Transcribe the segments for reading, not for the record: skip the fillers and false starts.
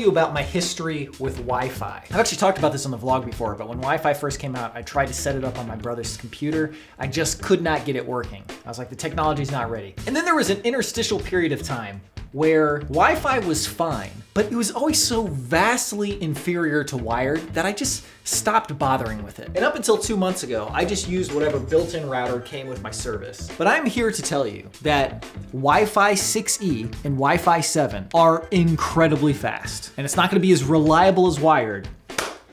you about my history with Wi-Fi. I've actually talked about this on the vlog before, but when Wi-Fi first came out, I tried to set it up on my brother's computer. I just could not get it working. I was like, the technology's not ready. And then there was an interstitial period of time where Wi-Fi was fine, but it was always so vastly inferior to wired that I just stopped bothering with it. And up until 2 months ago, I just used whatever built-in router came with my service. But I'm here to tell you that Wi-Fi 6E and Wi-Fi 7 are incredibly fast. And it's not gonna be as reliable as wired.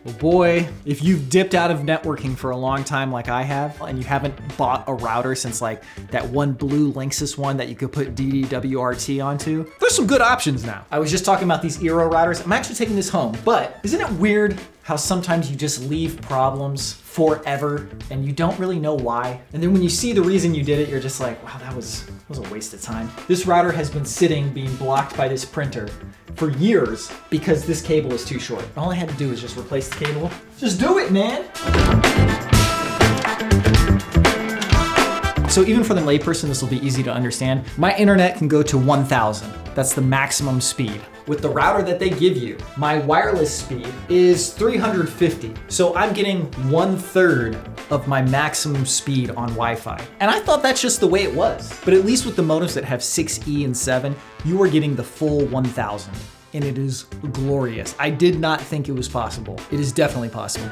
Well, boy, if you've dipped out of networking for a long time like I have, and you haven't bought a router since like that one blue Linksys one that you could put DDWRT onto, there's some good options now. I was just talking about these Eero routers. I'm actually taking this home, but isn't it weird how sometimes you just leave problems forever and you don't really know why? And then when you see the reason you did it, you're just like, wow, that was a waste of time. This router has been sitting, being blocked by this printer for years because this cable is too short. All I had to do was just replace the cable. Just do it, man. So even for the layperson, this will be easy to understand. My internet can go to 1,000. That's the maximum speed. With the router that they give you, my wireless speed is 350. So I'm getting 1/3 of my maximum speed on Wi-Fi. And I thought that's just the way it was. But at least with the modems that have 6E and 7, you are getting the full 1,000. And it is glorious. I did not think it was possible. It is definitely possible.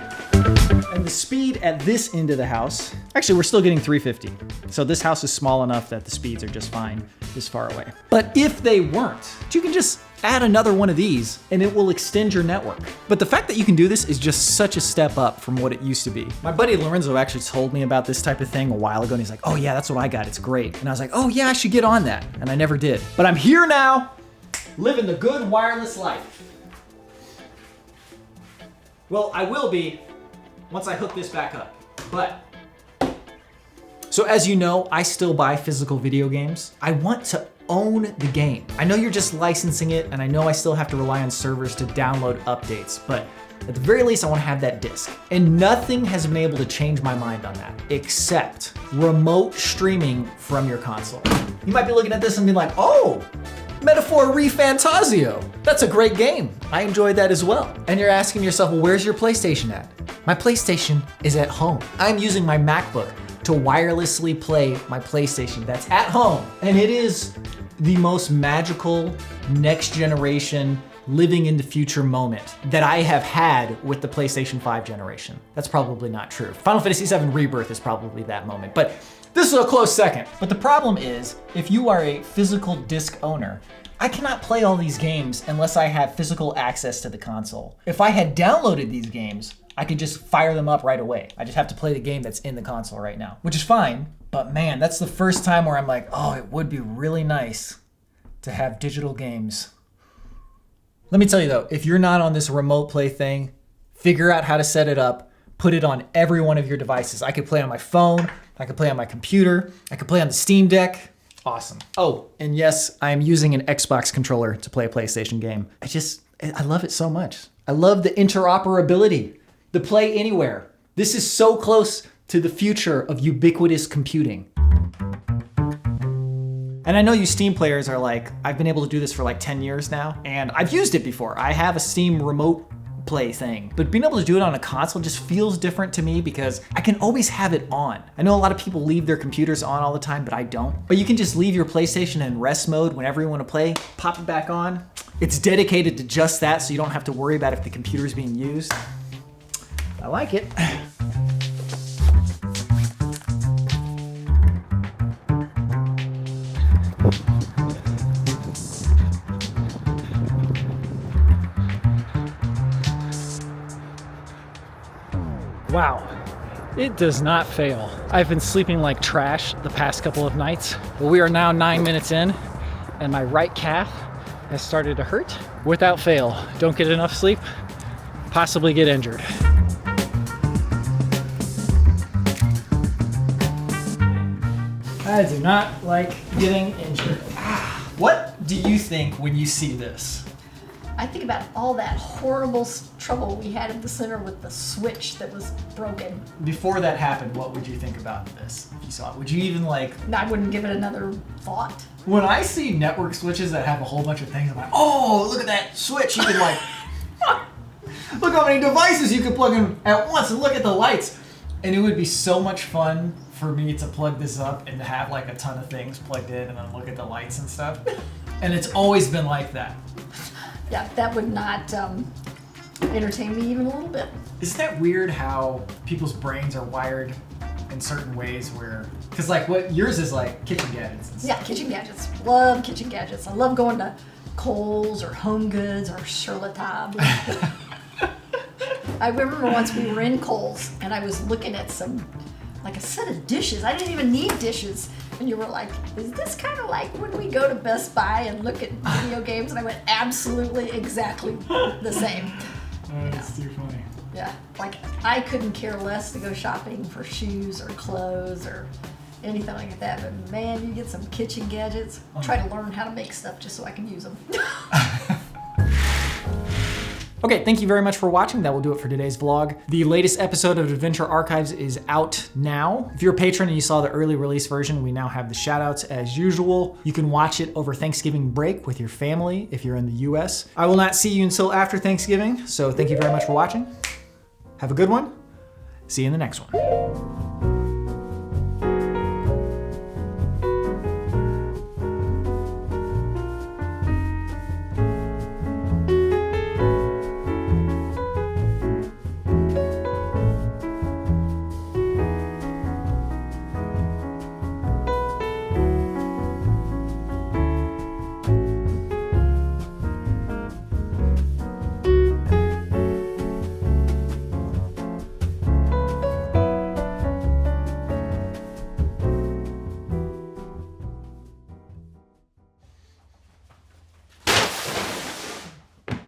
And the speed at this end of the house, actually we're still getting 350. So this house is small enough that the speeds are just fine this far away. But if they weren't, you can just add another one of these and it will extend your network. But the fact that you can do this is just such a step up from what it used to be. My buddy Lorenzo actually told me about this type of thing a while ago and he's like, oh yeah, that's what I got, it's great. And I was like, oh yeah, I should get on that. And I never did. But I'm here now, living the good wireless life. Well, I will be once I hook this back up, but. So as you know, I still buy physical video games. I want to own the game. I know you're just licensing it, and I know I still have to rely on servers to download updates, but at the very least, I want to have that disc. And nothing has been able to change my mind on that, except remote streaming from your console. You might be looking at this and be like, oh, Metaphor ReFantazio. That's a great game. I enjoyed that as well. And you're asking yourself, well, where's your PlayStation at? My PlayStation is at home. I'm using my MacBook to wirelessly play my PlayStation that's at home. And it is the most magical, next generation, living in the future moment that I have had with the PlayStation 5 generation. That's probably not true. Final Fantasy VII Rebirth is probably that moment, but this is a close second. But the problem is, if you are a physical disc owner, I cannot play all these games unless I have physical access to the console. If I had downloaded these games, I could just fire them up right away. I just have to play the game that's in the console right now, which is fine. But man, that's the first time where I'm like, oh, it would be really nice to have digital games. Let me tell you though, if you're not on this remote play thing, figure out how to set it up, put it on every one of your devices. I could play on my phone, I could play on my computer, I could play on the Steam Deck. Awesome. Oh, and yes, I am using an Xbox controller to play a PlayStation game. I love it so much. I love the interoperability, the play anywhere. This is so close to the future of ubiquitous computing. And I know you Steam players are like, I've been able to do this for like 10 years now, and I've used it before. I have a Steam remote play thing, but being able to do it on a console just feels different to me because I can always have it on. I know a lot of people leave their computers on all the time, but I don't. But you can just leave your PlayStation in rest mode whenever you want to play, pop it back on. It's dedicated to just that, so you don't have to worry about if the computer's being used. I like it. Wow, it does not fail. I've been sleeping like trash the past couple of nights, but we are now 9 minutes in and my right calf has started to hurt. Without fail, don't get enough sleep, possibly get injured. I do not like getting injured. What do you think when you see this? I think about all that horrible trouble we had at the center with the switch that was broken. Before that happened, what would you think about this if you saw it? Would you even like... I wouldn't give it another thought. When I see network switches that have a whole bunch of things, I'm like, oh, look at that switch. You can like... Look how many devices you can plug in at once, and look at the lights. And it would be so much fun for me to plug this up and to have like a ton of things plugged in and then look at the lights and stuff. And it's always been like that. Yeah, that would not entertain me even a little bit. Isn't that weird how people's brains are wired in certain ways where, because like what yours is like kitchen gadgets and stuff. Yeah, kitchen gadgets. Love kitchen gadgets. I love going to Kohl's or Home Goods or Charlotte. I remember once we were in Kohl's and I was looking at like a set of dishes. I didn't even need dishes. And you were like, is this kind of like when we go to Best Buy and look at video games? And I went, absolutely, exactly the same. That's too funny. Yeah, like I couldn't care less to go shopping for shoes or clothes or anything like that. But man, you get some kitchen gadgets. I'll try to learn how to make stuff just so I can use them. Okay, thank you very much for watching. That will do it for today's vlog. The latest episode of Adventure Archives is out now. If you're a patron and you saw the early release version, we now have the shout outs as usual. You can watch it over Thanksgiving break with your family if you're in the US. I will not see you until after Thanksgiving, so thank you very much for watching. Have a good one. See you in the next one.